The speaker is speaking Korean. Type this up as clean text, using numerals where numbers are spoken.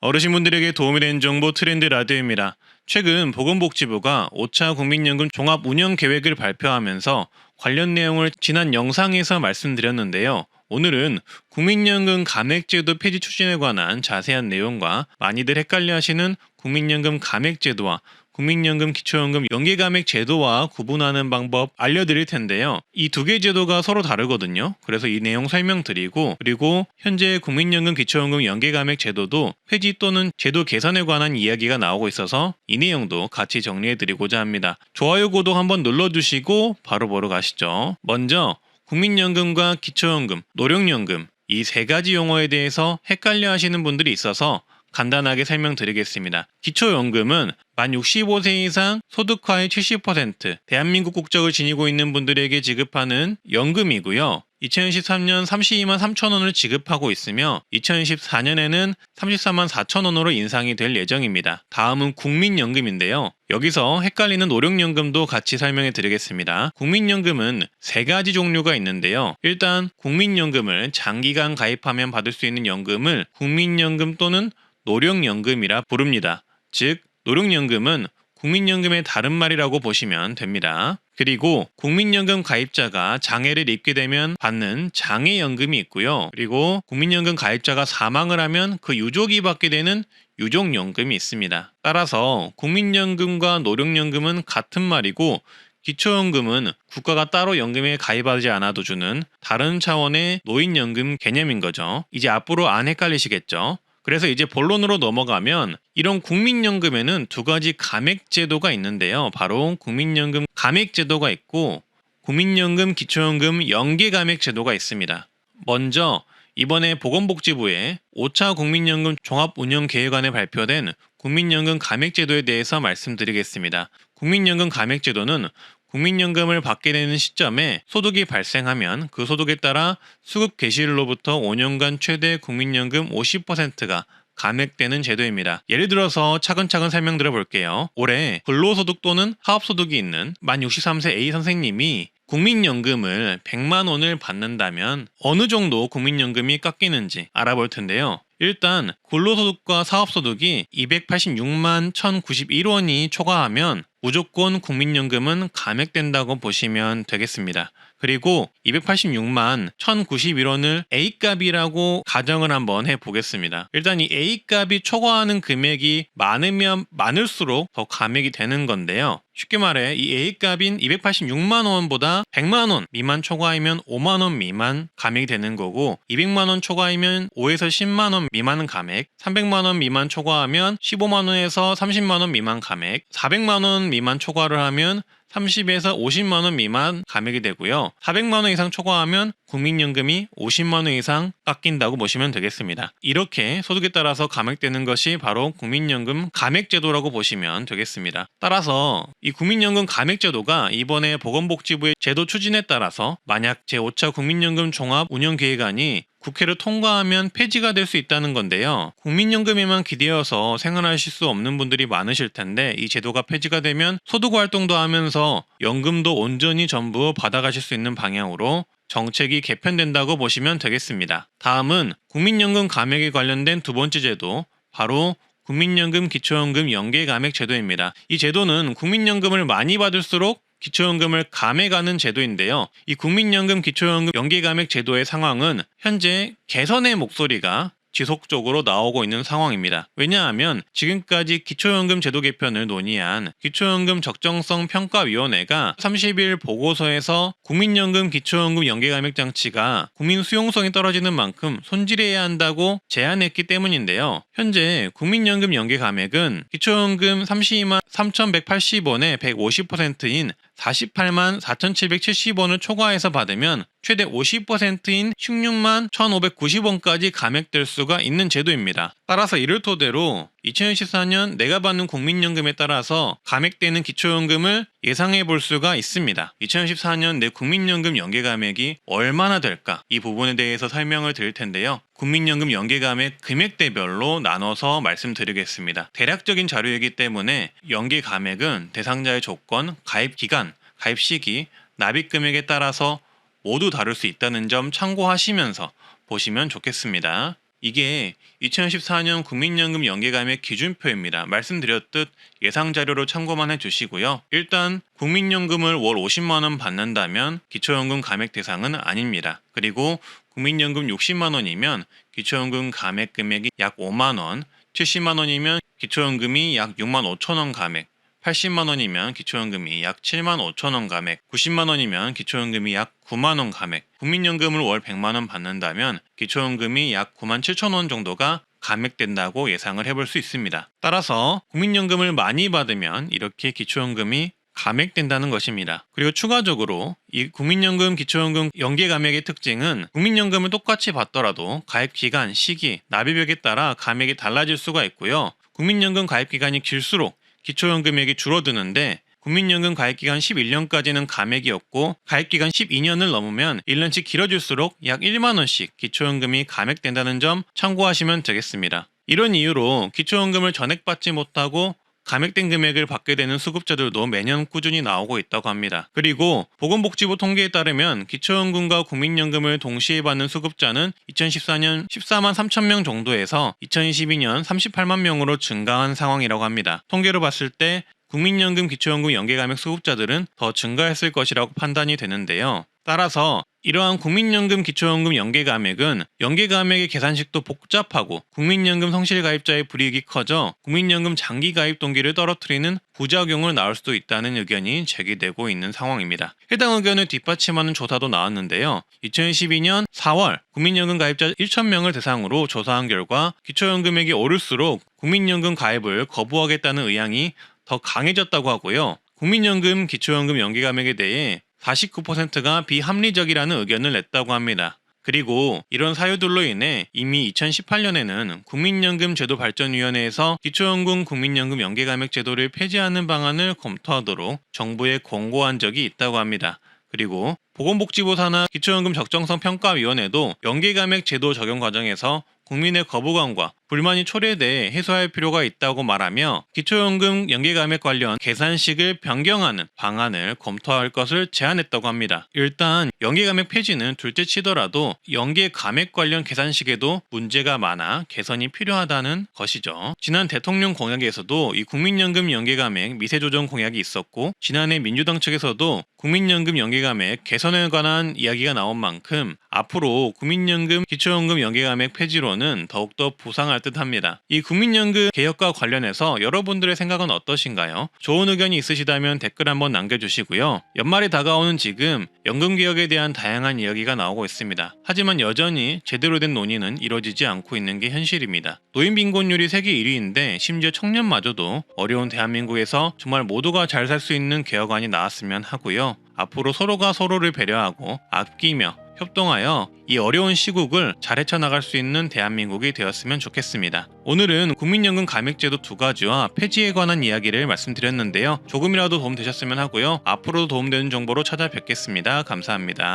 어르신분들에게 도움이 되는 정보 트렌드 라디오입니다. 최근 보건복지부가 5차 국민연금 종합 운영 계획을 발표하면서 관련 내용을 지난 영상에서 말씀드렸는데요. 오늘은 국민연금 감액제도 폐지 추진에 관한 자세한 내용과 많이들 헷갈려 하시는 국민연금 감액제도와 국민연금 기초연금 연계감액 제도와 구분하는 방법 알려드릴 텐데요. 이 두 개 제도가 서로 다르거든요. 그래서 이 내용 설명드리고, 그리고 현재 국민연금 기초연금 연계감액 제도도 폐지 또는 제도 개선에 관한 이야기가 나오고 있어서 이 내용도 같이 정리해드리고자 합니다. 좋아요, 구독 한번 눌러주시고 바로 보러 가시죠. 먼저 국민연금과 기초연금, 노령연금 이 세 가지 용어에 대해서 헷갈려 하시는 분들이 있어서 간단하게 설명드리겠습니다. 기초연금은 만 65세 이상 소득화의 70%, 대한민국 국적을 지니고 있는 분들에게 지급하는 연금이고요. 2023년 32만 3천 원을 지급하고 있으며 2024년에는 34만 4천 원으로 인상이 될 예정입니다. 다음은 국민연금인데요. 여기서 헷갈리는 노령연금도 같이 설명해 드리겠습니다. 국민연금은 세 가지 종류가 있는데요. 일단 국민연금을 장기간 가입하면 받을 수 있는 연금을 국민연금 또는 노령연금이라 부릅니다. 즉, 노령연금은 국민연금의 다른 말이라고 보시면 됩니다. 그리고 국민연금 가입자가 장애를 입게 되면 받는 장애연금이 있고요. 그리고 국민연금 가입자가 사망을 하면 그 유족이 받게 되는 유족연금이 있습니다. 따라서 국민연금과 노령연금은 같은 말이고, 기초연금은 국가가 따로 연금에 가입하지 않아도 주는 다른 차원의 노인연금 개념인 거죠. 이제 앞으로 안 헷갈리시겠죠? 그래서 이제 본론으로 넘어가면 이런 국민연금에는 두 가지 감액제도가 있는데요. 바로 국민연금 감액제도가 있고 국민연금 기초연금 연계감액제도가 있습니다. 먼저 이번에 보건복지부의 5차 국민연금 종합운영계획안에 발표된 국민연금 감액제도에 대해서 말씀드리겠습니다. 국민연금 감액제도는 국민연금을 받게 되는 시점에 소득이 발생하면 그 소득에 따라 수급 개시일로부터 5년간 최대 국민연금 50%가 감액되는 제도입니다. 예를 들어서 차근차근 설명드려 볼게요. 올해 근로소득 또는 사업소득이 있는 만 63세 A 선생님이 국민연금을 100만 원을 받는다면 어느 정도 국민연금이 깎이는지 알아볼 텐데요. 일단 근로소득과 사업소득이 286만 1,091원이 초과하면 무조건 국민연금은 감액된다고 보시면 되겠습니다. 그리고 286만 1,091원을 A값이라고 가정을 한번 해보겠습니다. 일단 이 A값이 초과하는 금액이 많으면 많을수록 더 감액이 되는 건데요. 쉽게 말해 이 A값인 286만원보다 100만원 미만 초과이면 5만원 미만 감액이 되는 거고, 200만원 초과이면 5에서 10만원 미만 감액, 300만원 미만 초과하면 15만원에서 30만원 미만 감액, 400만원 미만 초과를 하면 30에서 50만원 미만 감액이 되고요. 400만원 이상 초과하면 국민연금이 50만원 이상 깎인다고 보시면 되겠습니다. 이렇게 소득에 따라서 감액되는 것이 바로 국민연금 감액제도라고 보시면 되겠습니다. 따라서 이 국민연금 감액제도가 이번에 보건복지부의 제도 추진에 따라서 만약 제5차 국민연금 종합운영계획안이 국회를 통과하면 폐지가 될 수 있다는 건데요. 국민연금에만 기대어서 생활하실 수 없는 분들이 많으실 텐데, 이 제도가 폐지가 되면 소득활동도 하면서 연금도 온전히 전부 받아가실 수 있는 방향으로 정책이 개편된다고 보시면 되겠습니다. 다음은 국민연금 감액에 관련된 두 번째 제도, 바로 국민연금 기초연금 연계감액 제도입니다. 이 제도는 국민연금을 많이 받을수록 기초연금을 감액하는 제도인데요. 이 국민연금 기초연금 연계감액 제도의 상황은 현재 개선의 목소리가 지속적으로 나오고 있는 상황입니다. 왜냐하면 지금까지 기초연금 제도 개편을 논의한 기초연금 적정성 평가위원회가 30일 보고서에서 국민연금 기초연금 연계감액 장치가 국민 수용성이 떨어지는 만큼 손질해야 한다고 제안했기 때문인데요. 현재 국민연금 연계감액은 기초연금 32만 3,180원의 150%인 48만 4,770원을 초과해서 받으면 최대 50%인 16만 1,590원까지 감액될 수가 있는 제도입니다. 따라서 이를 토대로 2024년 내가 받는 국민연금에 따라서 감액되는 기초연금을 예상해 볼 수가 있습니다. 2014년 내 국민연금 연계감액이 얼마나 될까? 이 부분에 대해서 설명을 드릴 텐데요. 국민연금 연계감액 금액대별로 나눠서 말씀드리겠습니다. 대략적인 자료이기 때문에 연계감액은 대상자의 조건, 가입기간, 가입시기, 납입금액에 따라서 모두 다를 수 있다는 점 참고하시면서 보시면 좋겠습니다. 이게 2014년 국민연금 연계감액 기준표입니다. 말씀드렸듯 예상 자료로 참고만 해주시고요. 일단 국민연금을 월 50만 원 받는다면 기초연금 감액 대상은 아닙니다. 그리고 국민연금 60만 원이면 기초연금 감액 금액이 약 5만 원, 70만 원이면 기초연금이 약 6만 5천 원 감액, 80만 원이면 기초연금이 약 7만 5천 원 감액, 90만 원이면 기초연금이 약 9만 원 감액, 국민연금을 월 100만 원 받는다면 기초연금이 약 9만 7천 원 정도가 감액된다고 예상을 해볼 수 있습니다. 따라서 국민연금을 많이 받으면 이렇게 기초연금이 감액된다는 것입니다. 그리고 추가적으로 이 국민연금, 기초연금 연계 감액의 특징은 국민연금을 똑같이 받더라도 가입 기간, 시기, 납입액에 따라 감액이 달라질 수가 있고요. 국민연금 가입 기간이 길수록 기초연금액이 줄어드는데 국민연금 가입기간 11년까지는 감액이 없고 가입기간 12년을 넘으면 1년씩 길어질수록 약 1만원씩 기초연금이 감액된다는 점 참고하시면 되겠습니다. 이런 이유로 기초연금을 전액받지 못하고 감액된 금액을 받게 되는 수급자들도 매년 꾸준히 나오고 있다고 합니다. 그리고 보건복지부 통계에 따르면 기초연금과 국민연금을 동시에 받는 수급자는 2014년 14만 3천 명 정도에서 2022년 38만 명으로 증가한 상황이라고 합니다. 통계로 봤을 때 국민연금, 기초연금 연계감액 수급자들은 더 증가했을 것이라고 판단이 되는데요. 따라서 이러한 국민연금, 기초연금 연계감액은 연계감액의 계산식도 복잡하고 국민연금 성실가입자의 불이익이 커져 국민연금 장기가입 동기를 떨어뜨리는 부작용을 낳을 수도 있다는 의견이 제기되고 있는 상황입니다. 해당 의견을 뒷받침하는 조사도 나왔는데요. 2012년 4월 국민연금 가입자 1,000명을 대상으로 조사한 결과 기초연금액이 오를수록 국민연금 가입을 거부하겠다는 의향이 더 강해졌다고 하고요. 국민연금, 기초연금 연계감액에 대해 49%가 비합리적이라는 의견을 냈다고 합니다. 그리고 이런 사유들로 인해 이미 2018년에는 국민연금제도발전위원회에서 기초연금, 국민연금 연계감액 제도를 폐지하는 방안을 검토하도록 정부에 권고한 적이 있다고 합니다. 그리고 보건복지부 산하 기초연금 적정성 평가위원회도 연계감액 제도 적용 과정에서 국민의 거부감과 불만이 초래돼 해소할 필요가 있다고 말하며 기초연금 연계감액 관련 계산식을 변경하는 방안을 검토할 것을 제안했다고 합니다. 일단 연계감액 폐지는 둘째치더라도 연계감액 관련 계산식에도 문제가 많아 개선이 필요하다는 것이죠. 지난 대통령 공약에서도 이 국민연금 연계감액 미세조정 공약이 있었고 지난해 민주당 측에서도 국민연금 연계감액 개선에 관한 이야기가 나온 만큼 앞으로 국민연금, 기초연금 연계감액 폐지로는 더욱더 부상할 듯합니다. 이 국민연금 개혁과 관련해서 여러분들의 생각은 어떠신가요? 좋은 의견이 있으시다면 댓글 한번 남겨주시고요. 연말이 다가오는 지금 연금개혁에 대한 다양한 이야기가 나오고 있습니다. 하지만 여전히 제대로 된 논의는 이루어지지 않고 있는 게 현실입니다. 노인 빈곤율이 세계 1위인데 심지어 청년마저도 어려운 대한민국에서 정말 모두가 잘 살 수 있는 개혁안이 나왔으면 하고요. 앞으로 서로가 서로를 배려하고 아끼며 협동하여 이 어려운 시국을 잘 헤쳐나갈 수 있는 대한민국이 되었으면 좋겠습니다. 오늘은 국민연금 감액제도 2가지와 폐지에 관한 이야기를 말씀드렸는데요. 조금이라도 도움되셨으면 하고요. 앞으로도 도움되는 정보로 찾아뵙겠습니다. 감사합니다.